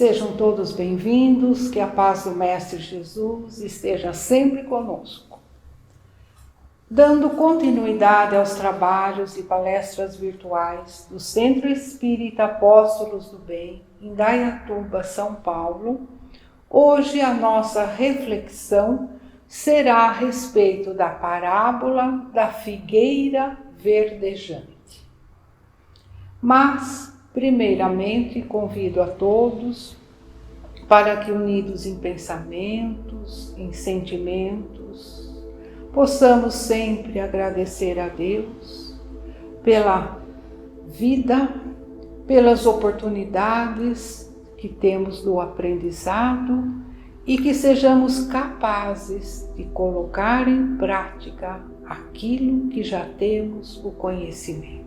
Sejam todos bem-vindos, que a paz do Mestre Jesus esteja sempre conosco. Dando continuidade aos trabalhos e palestras virtuais do Centro Espírita Apóstolos do Bem, em Indaiatuba, São Paulo, hoje a nossa reflexão será a respeito da parábola da figueira verdejante. Mas, primeiramente, convido a todos para que, unidos em pensamentos, em sentimentos, possamos sempre agradecer a Deus pela vida, pelas oportunidades que temos do aprendizado e que sejamos capazes de colocar em prática aquilo que já temos o conhecimento.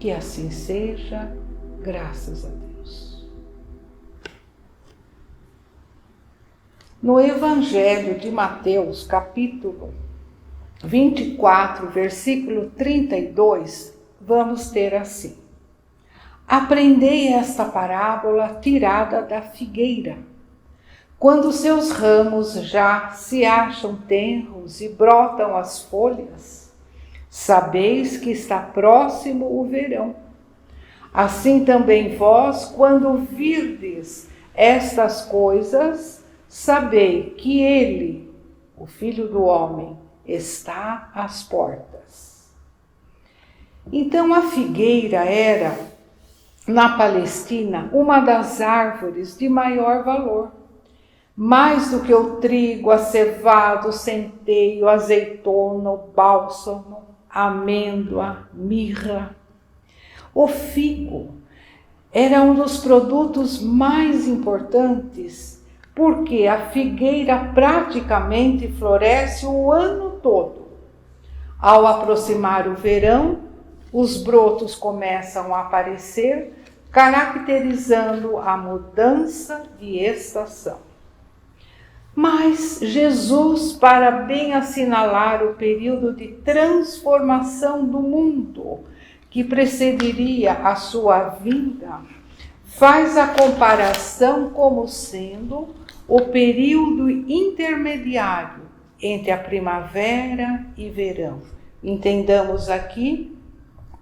Que assim seja, graças a Deus. No Evangelho de Mateus, capítulo 24, versículo 32, vamos ter assim: Aprendei esta parábola tirada da figueira. Quando seus ramos já se acham tenros e brotam as folhas, sabeis que está próximo o verão. Assim também vós, quando virdes estas coisas, sabei que ele, o Filho do Homem, está às portas. Então a figueira era, na Palestina, uma das árvores de maior valor. Mais do que o trigo, a cevada, o centeio, a azeitona, o bálsamo, a amêndoa, mirra. O figo era um dos produtos mais importantes, porque a figueira praticamente floresce o ano todo. Ao aproximar o verão, os brotos começam a aparecer, caracterizando a mudança de estação. Mas Jesus, para bem assinalar o período de transformação do mundo que precederia a sua vinda, faz a comparação como sendo o período intermediário entre a primavera e verão. Entendamos aqui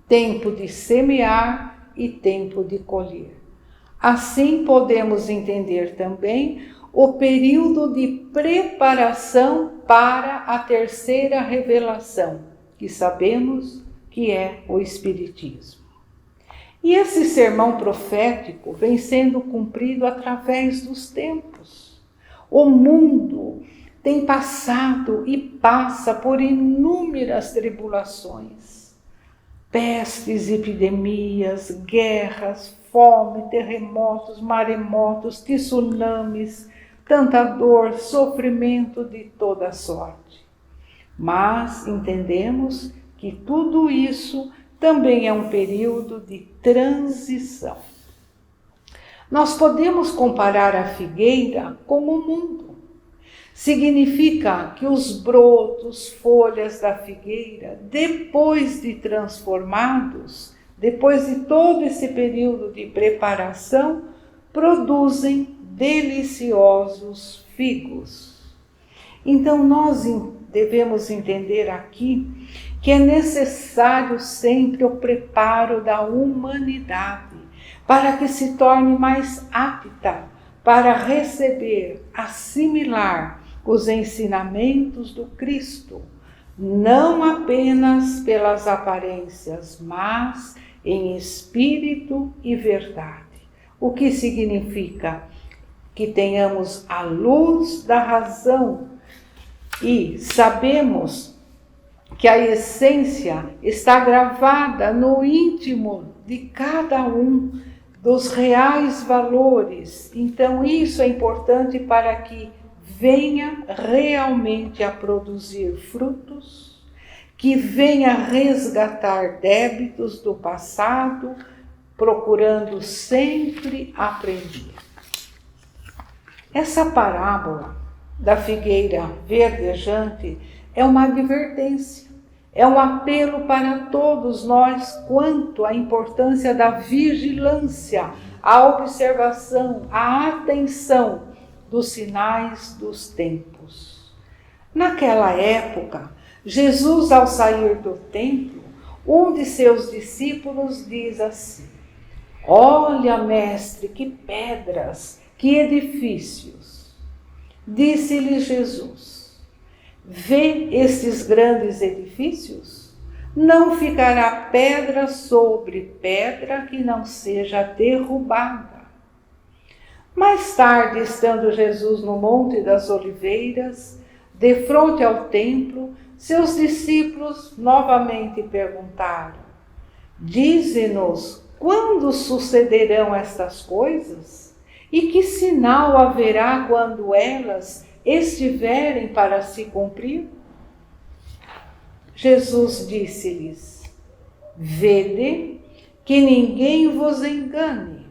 tempo de semear e tempo de colher. Assim podemos entender também o período de preparação para a terceira revelação, que sabemos que é o Espiritismo. E esse sermão profético vem sendo cumprido através dos tempos. O mundo tem passado e passa por inúmeras tribulações. Pestes, epidemias, guerras, fome, terremotos, maremotos, tsunamis, tanta dor, sofrimento de toda sorte. Mas entendemos que tudo isso também é um período de transição. Nós podemos comparar a figueira com o mundo. Significa que os brotos, folhas da figueira, depois de transformados, depois de todo esse período de preparação, produzem deliciosos figos. Então nós devemos entender aqui que é necessário sempre o preparo da humanidade para que se torne mais apta para receber, assimilar os ensinamentos do Cristo, não apenas pelas aparências, mas em espírito e verdade. O que significa que tenhamos a luz da razão e sabemos que a essência está gravada no íntimo de cada um dos reais valores. Então isso é importante para que venha realmente a produzir frutos, que venha resgatar débitos do passado, procurando sempre aprender. Essa parábola da figueira verdejante é uma advertência, é um apelo para todos nós quanto à importância da vigilância a observação, a atenção dos sinais dos tempos. Naquela época, Jesus, ao sair do templo, um de seus discípulos diz assim: olha, mestre, que pedras, que edifícios. Disse-lhe Jesus: vê estes grandes edifícios? Não ficará pedra sobre pedra que não seja derrubada. Mais tarde, estando Jesus no Monte das Oliveiras, defronte ao templo, seus discípulos novamente perguntaram: dize-nos, quando sucederão estas coisas? E que sinal haverá quando elas estiverem para se cumprir? Jesus disse-lhes: vede que ninguém vos engane.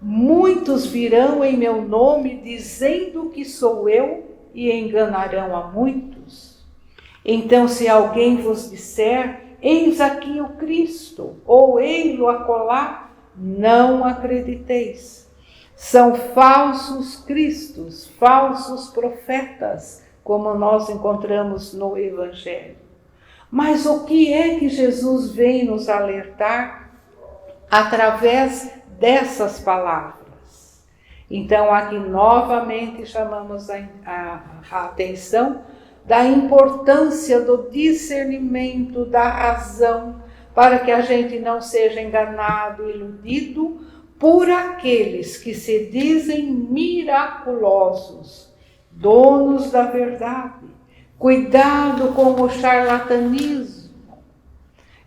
Muitos virão em meu nome dizendo que sou eu e enganarão a muitos. Então, se alguém vos disser: eis aqui o Cristo, ou ei-lo acolá, não acrediteis. São falsos cristos, falsos profetas, como nós encontramos no Evangelho. Mas o que é que Jesus vem nos alertar através dessas palavras? Então, aqui novamente chamamos a atenção da importância do discernimento, da razão, para que a gente não seja enganado, iludido por aqueles que se dizem miraculosos, donos da verdade. Cuidado com o charlatanismo.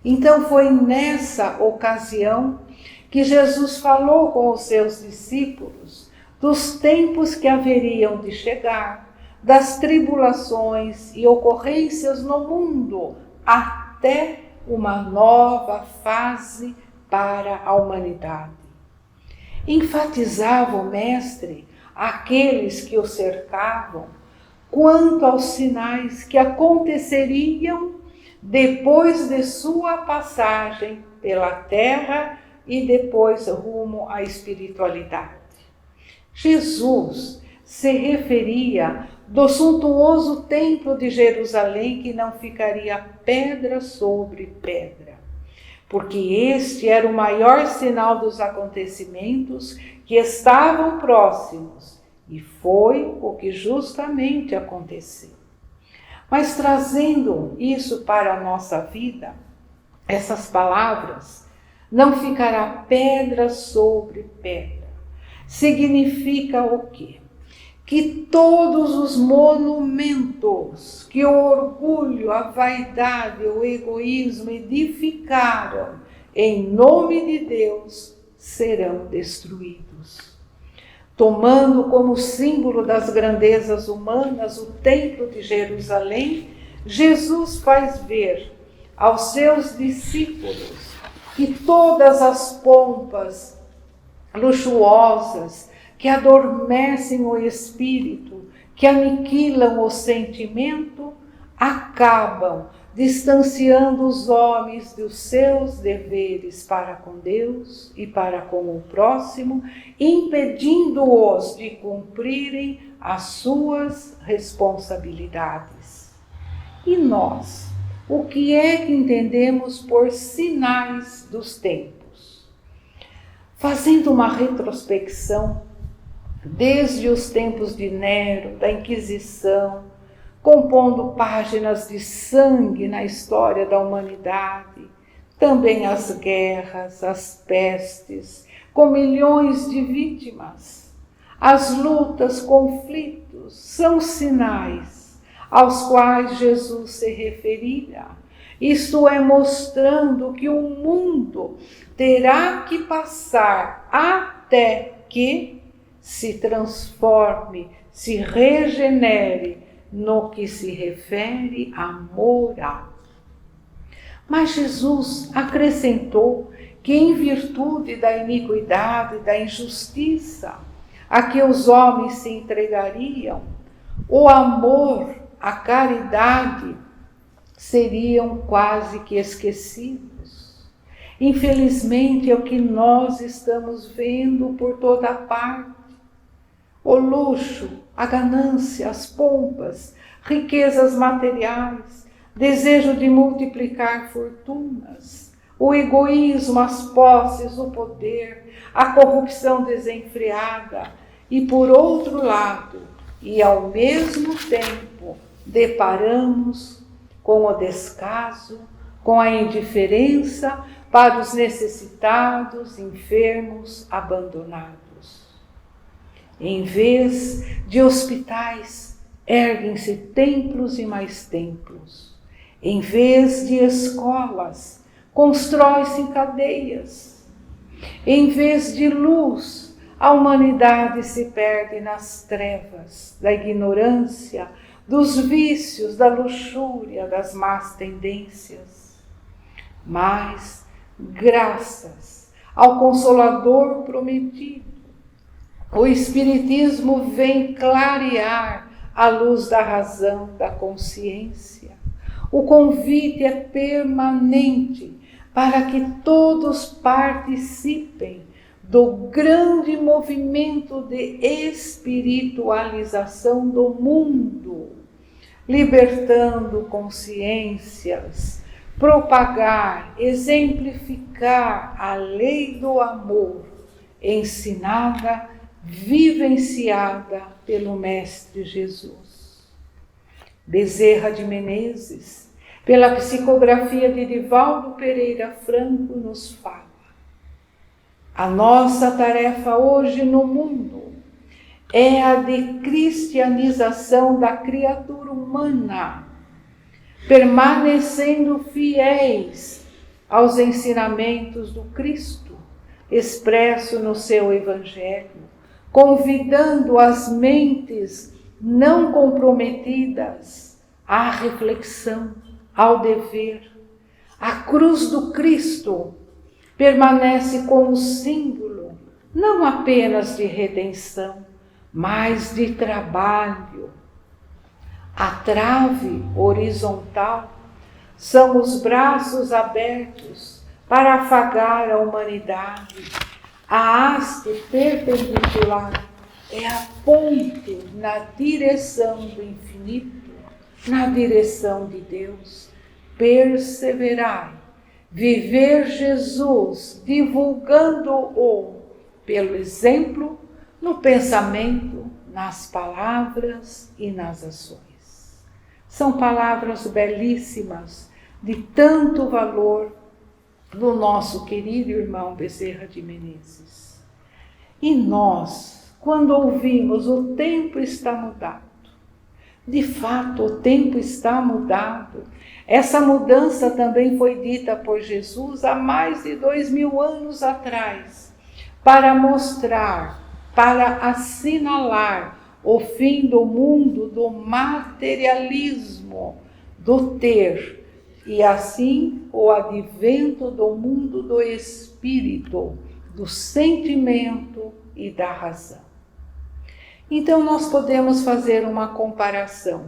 Então foi nessa ocasião que Jesus falou com os seus discípulos dos tempos que haveriam de chegar, das tribulações e ocorrências no mundo, até uma nova fase para a humanidade. Enfatizava o Mestre aqueles que o cercavam quanto aos sinais que aconteceriam depois de sua passagem pela terra e depois rumo à espiritualidade. Jesus se referia do suntuoso templo de Jerusalém que não ficaria pedra sobre pedra, porque este era o maior sinal dos acontecimentos que estavam próximos, e foi o que justamente aconteceu. Mas trazendo isso para a nossa vida, essas palavras, não ficará pedra sobre pedra, significa o quê? Que todos os monumentos que o orgulho, a vaidade, o egoísmo edificaram em nome de Deus serão destruídos. Tomando como símbolo das grandezas humanas o Templo de Jerusalém, Jesus faz ver aos seus discípulos que todas as pompas luxuosas que adormecem o espírito, que aniquilam o sentimento, acabam distanciando os homens dos seus deveres para com Deus e para com o próximo, impedindo-os de cumprirem as suas responsabilidades. E nós, o que é que entendemos por sinais dos tempos? Fazendo uma retrospecção, desde os tempos de Nero, da Inquisição, compondo páginas de sangue na história da humanidade, também as guerras, as pestes, com milhões de vítimas, as lutas, conflitos, são sinais aos quais Jesus se referia. Isto é, mostrando que o mundo terá que passar até que se transforme, se regenere no que se refere à moral. Mas Jesus acrescentou que em virtude da iniquidade, da injustiça a que os homens se entregariam, o amor, a caridade seriam quase que esquecidos. Infelizmente é o que nós estamos vendo por toda parte. O luxo, a ganância, as pompas, riquezas materiais, desejo de multiplicar fortunas, o egoísmo, as posses, o poder, a corrupção desenfreada e, por outro lado, e ao mesmo tempo, deparamos com o descaso, com a indiferença para os necessitados, enfermos, abandonados. Em vez de hospitais, erguem-se templos e mais templos. Em vez de escolas, constrói-se cadeias. Em vez de luz, a humanidade se perde nas trevas da ignorância, dos vícios, da luxúria, das más tendências. Mas, graças ao Consolador prometido, o Espiritismo vem clarear a luz da razão, da consciência. O convite é permanente para que todos participem do grande movimento de espiritualização do mundo, libertando consciências, propagar, exemplificar a lei do amor, ensinada, vivenciada pelo Mestre Jesus. Bezerra de Menezes, pela psicografia de Divaldo Pereira Franco, nos fala: a nossa tarefa hoje no mundo é a de cristianização da criatura humana, permanecendo fiéis aos ensinamentos do Cristo, expresso no seu Evangelho, convidando as mentes não comprometidas à reflexão, ao dever. A cruz do Cristo permanece como símbolo, não apenas de redenção, mas de trabalho. A trave horizontal são os braços abertos para afagar a humanidade. A haste perpendicular é a ponte na direção do infinito, na direção de Deus. Perseverai, viver Jesus, divulgando-o pelo exemplo, no pensamento, nas palavras e nas ações. São palavras belíssimas, de tanto valor, do nosso querido irmão Bezerra de Menezes. E nós, quando ouvimos o tempo está mudado, de fato o tempo está mudado. Essa mudança também foi dita por Jesus há mais de 2000 anos atrás, para mostrar, para assinalar o fim do mundo do materialismo, do ter, e assim o advento do mundo do espírito, do sentimento e da razão. Então nós podemos fazer uma comparação.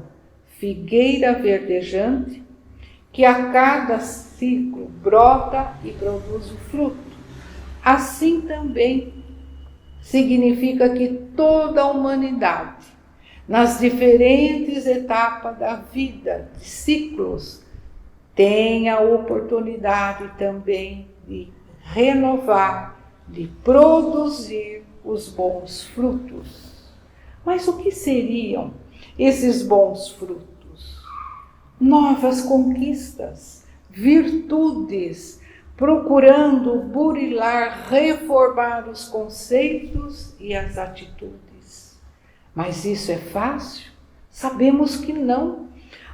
Figueira verdejante, que a cada ciclo brota e produz o fruto. Assim também significa que toda a humanidade, nas diferentes etapas da vida, de ciclos, tem a oportunidade também de renovar, de produzir os bons frutos. Mas o que seriam esses bons frutos? Novas conquistas, virtudes, procurando burilar, reformar os conceitos e as atitudes. Mas isso é fácil? Sabemos que não.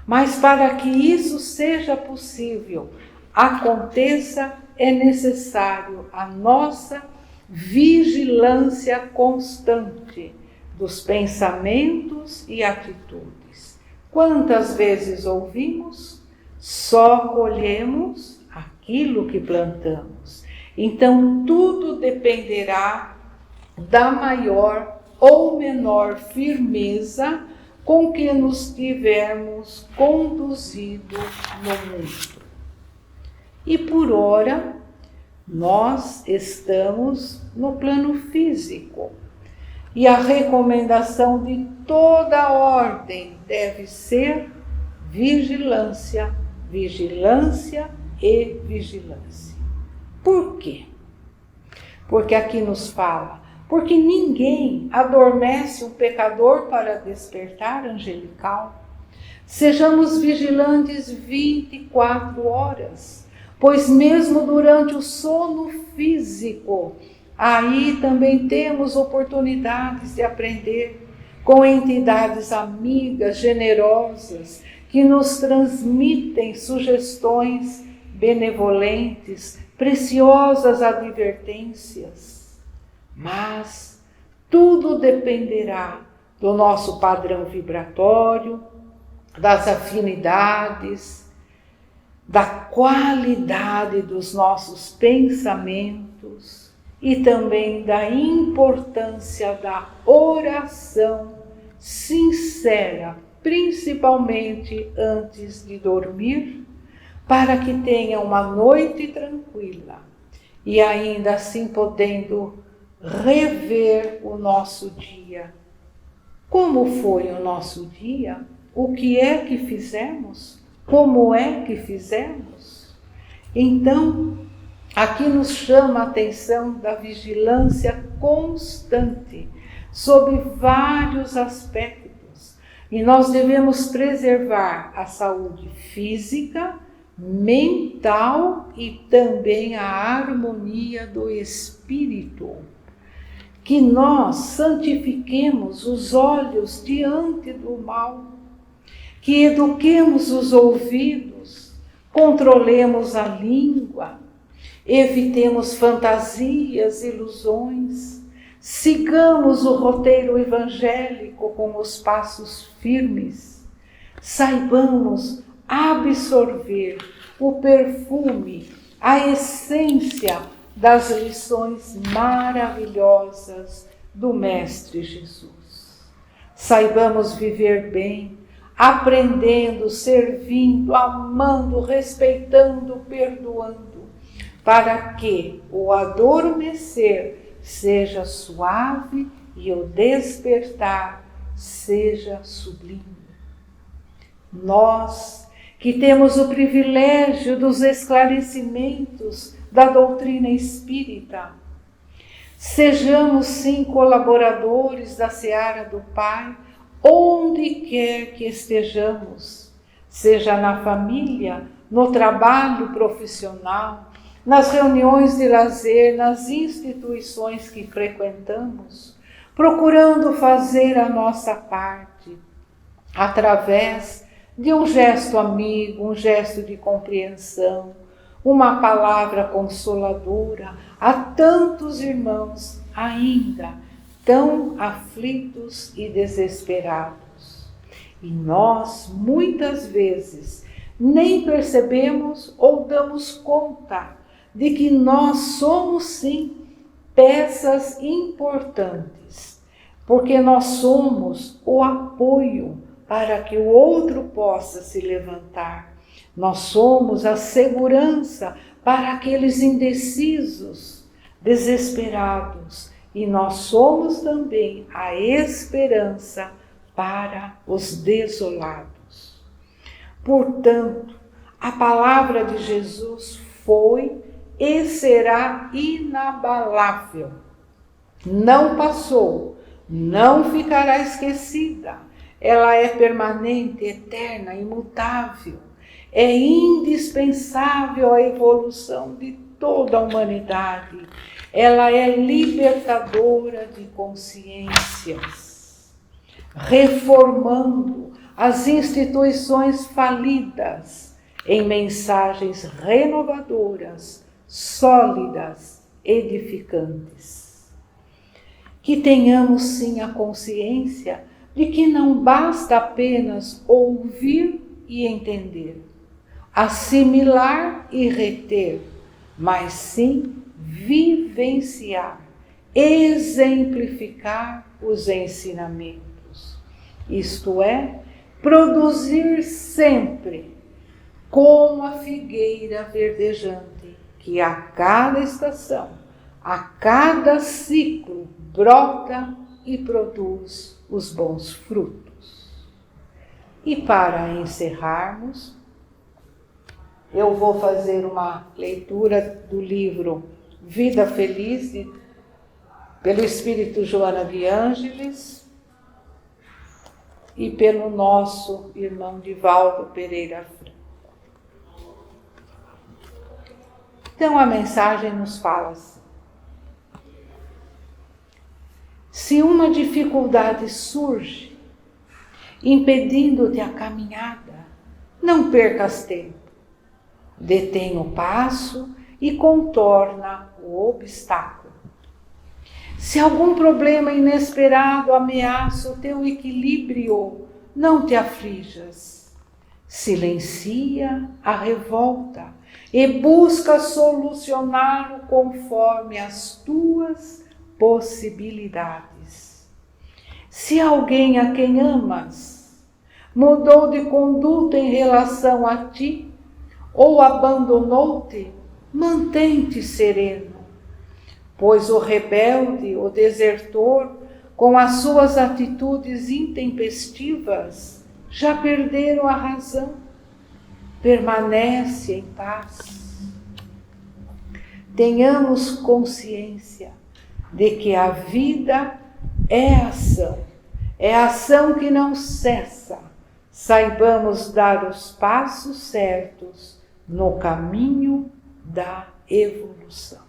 Mas para que isso seja possível, aconteça, é necessário a nossa vigilância constante dos pensamentos e atitudes. Quantas vezes ouvimos, só colhemos aquilo que plantamos. Então, tudo dependerá da maior ou menor firmeza com que nos tivermos conduzido no mundo. E por ora, Nós estamos no plano físico e a recomendação de toda a ordem deve ser vigilância, vigilância e vigilância. Por quê? Porque aqui nos fala, porque ninguém adormece um pecador para despertar angelical. Sejamos vigilantes 24 horas, pois mesmo durante o sono físico, aí também temos oportunidades de aprender com entidades amigas, generosas, que nos transmitem sugestões benevolentes, preciosas advertências. Mas tudo dependerá do nosso padrão vibratório, das afinidades, da qualidade dos nossos pensamentos e também da importância da oração sincera, principalmente antes de dormir, para que tenha uma noite tranquila e ainda assim podendo rever o nosso dia. Como foi o nosso dia? O que é que fizemos? Como é que fizemos? Então, aqui nos chama a atenção da vigilância constante sobre vários aspectos. E nós devemos preservar a saúde física, mental e também a harmonia do espírito. Que nós santifiquemos os olhos diante do mal, que eduquemos os ouvidos, controlemos a língua, evitemos fantasias, ilusões, sigamos o roteiro evangélico com os passos firmes, saibamos absorver o perfume, a essência das lições maravilhosas do Mestre Jesus. Saibamos viver bem, aprendendo, servindo, amando, respeitando, perdoando, para que o adormecer seja suave e o despertar seja sublime. Nós que temos o privilégio dos esclarecimentos da doutrina espírita, sejamos sim colaboradores da seara do Pai, onde quer que estejamos, seja na família, no trabalho profissional, nas reuniões de lazer, nas instituições que frequentamos, procurando fazer a nossa parte, através de um gesto amigo, um gesto de compreensão, uma palavra consoladora a tantos irmãos ainda tão aflitos e desesperados. E nós, muitas vezes, nem percebemos ou damos conta de que nós somos, sim, peças importantes, porque nós somos o apoio para que o outro possa se levantar. Nós somos a segurança para aqueles indecisos, desesperados, e nós somos também a esperança para os desolados. Portanto, a palavra de Jesus foi e será inabalável. Não passou, não ficará esquecida. Ela é permanente, eterna, imutável. É indispensável à evolução de toda a humanidade. Ela é libertadora de consciências, reformando as instituições falidas em mensagens renovadoras, sólidas, edificantes. Que tenhamos sim a consciência de que não basta apenas ouvir e entender, assimilar e reter, mas sim vivenciar, exemplificar os ensinamentos. Isto é, produzir sempre como a figueira verdejante que a cada estação, a cada ciclo, brota e produz os bons frutos. E para encerrarmos, eu vou fazer uma leitura do livro Vida Feliz, pelo Espírito Joana de Ângeles e pelo nosso irmão Divaldo Pereira Franco. Então a mensagem nos fala assim: se uma dificuldade surge, impedindo-te a caminhada, não percas tempo. Detém o passo e contorna o obstáculo. Se algum problema inesperado ameaça o teu equilíbrio, não te aflijas. Silencia a revolta e busca solucioná-lo conforme as tuas possibilidades. Se alguém a quem amas mudou de conduta em relação a ti ou abandonou-te, mantém-te sereno, pois o rebelde, o desertor, com as suas atitudes intempestivas, já perderam a razão. Permanece em paz. Tenhamos consciência de que a vida é ação que não cessa. Saibamos dar os passos certos no caminho da evolução.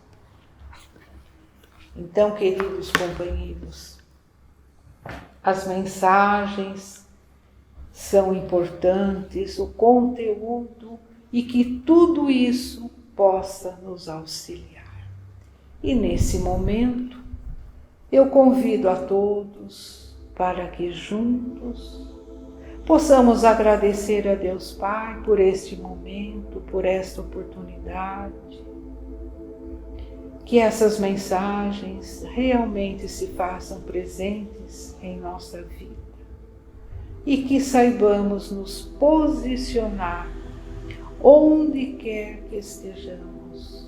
Então, queridos companheiros, as mensagens são importantes, o conteúdo, e que tudo isso possa nos auxiliar. E nesse momento, eu convido a todos para que juntos possamos agradecer a Deus Pai por este momento, por esta oportunidade, que essas mensagens realmente se façam presentes em nossa vida e que saibamos nos posicionar onde quer que estejamos,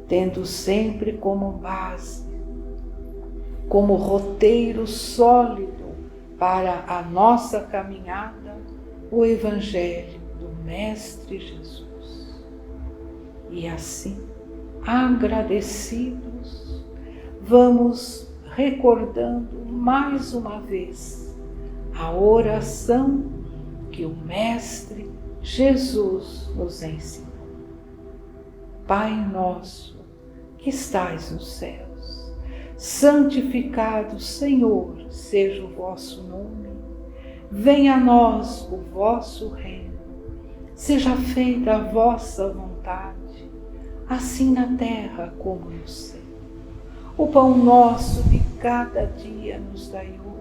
tendo sempre como base, como roteiro sólido para a nossa caminhada, o Evangelho do Mestre Jesus. E assim, agradecidos, vamos recordando mais uma vez a oração que o Mestre Jesus nos ensinou. Pai nosso, que estais nos céus, santificado, Senhor, seja o vosso nome. Venha a nós o vosso reino. Seja feita a vossa vontade, assim na terra como no céu. O pão nosso de cada dia nos dai hoje.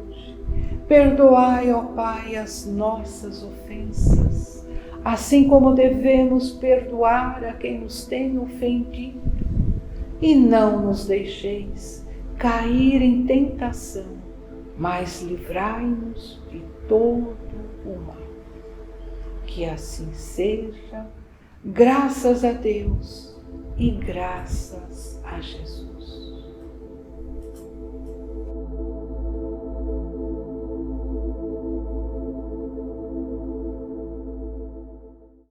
Perdoai, ó Pai, as nossas ofensas, assim como devemos perdoar a quem nos tem ofendido. E não nos deixeis cair em tentação, mas livrai-nos de todo o mal. Que assim seja, graças a Deus e graças a Jesus.